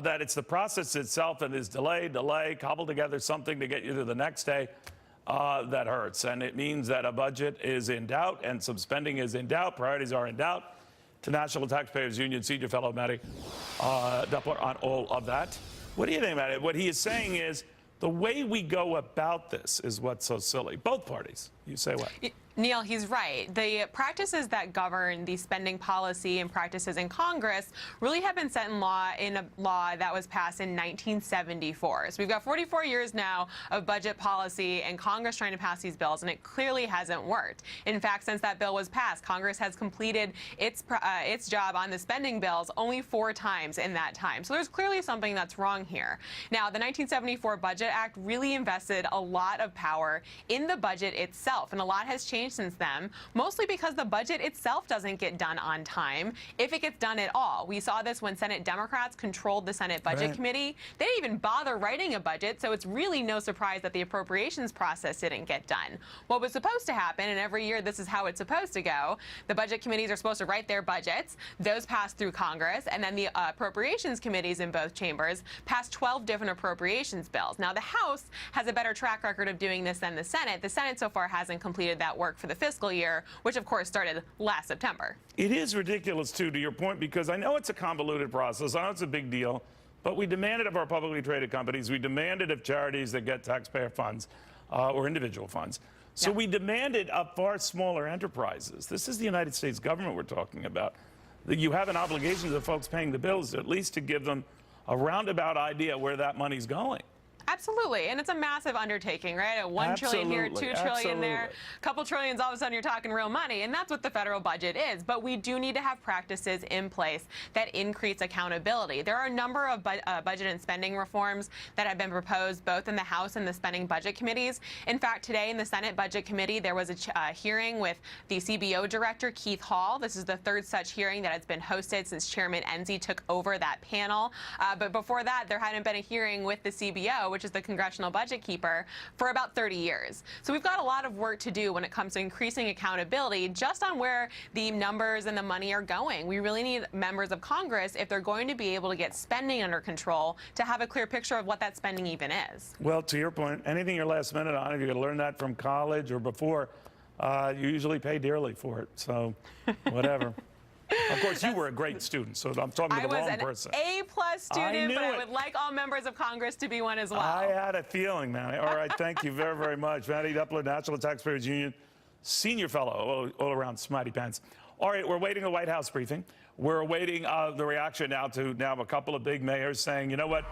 that it's the process itself and is delay, cobble together something to get you to the next day that hurts. And it means that a budget is in doubt and some spending is in doubt, priorities are in doubt. To National Taxpayers Union Senior Fellow Mattie Duppler on all of that. What do you think about it? What he is saying is the way we go about this is what's so silly. Both parties. You say what? Neil, he's right. The practices that govern the spending policy and practices in Congress really have been set in a law that was passed in 1974. So we've got 44 years now of budget policy and Congress trying to pass these bills, and it clearly hasn't worked. In fact, since that bill was passed, Congress has completed its job on the spending bills only 4 times in that time. So there's clearly something that's wrong here. Now, the 1974 Budget Act really invested a lot of power in the budget itself, and a lot has changed since then, mostly because the budget itself doesn't get done on time, if it gets done at all. We saw this when Senate Democrats controlled the Senate Budget Committee. They didn't even bother writing a budget, so it's really no surprise that the appropriations process didn't get done. What was supposed to happen, and every year this is how it's supposed to go, the budget committees are supposed to write their budgets, those pass through Congress, and then the appropriations committees in both chambers pass 12 different appropriations bills. Now, the House has a better track record of doing this than the Senate. The Senate so far hasn't completed that work for the fiscal year, which of course started last September. It is ridiculous, too, to your point, because I know it's a convoluted process. I know it's a big deal, but we demand it of our publicly traded companies. We demand it of charities that get taxpayer funds or individual funds. So we demand it of far smaller enterprises. This is the United States government we're talking about. You have an obligation to the folks paying the bills, at least to give them a roundabout idea where that money's going. Absolutely, and it's a massive undertaking, right? A $1 trillion here, $2 trillion there, a couple trillions, all of a sudden you're talking real money, and that's what the federal budget is. But we do need to have practices in place that increase accountability. There are a number of budget and spending reforms that have been proposed both in the House and the spending budget committees. In fact, today in the Senate Budget Committee, there was a hearing with the CBO director, Keith Hall. This is the 3rd such hearing that has been hosted since Chairman Enzi took over that panel. But before that, there hadn't been a hearing with the CBO, which is the Congressional Budget Keeper, for about 30 years. So we've got a lot of work to do when it comes to increasing accountability just on where the numbers and the money are going. We really need members of Congress, if they're going to be able to get spending under control, to have a clear picture of what that spending even is. Well, to your point, anything you're last minute on, if you could learn that from college or before, you usually pay dearly for it. So whatever. Of course, you were a great student, so I'm talking to the wrong person. I was an A+ student, but I would like all members of Congress to be one as well. I had a feeling, Mattie. All right, thank you very, very much. Mattie Duppler, National Taxpayers Union Senior Fellow, all around smarty pants. All right, we're waiting a White House briefing. We're awaiting the reaction now to a couple of big mayors saying, you know what,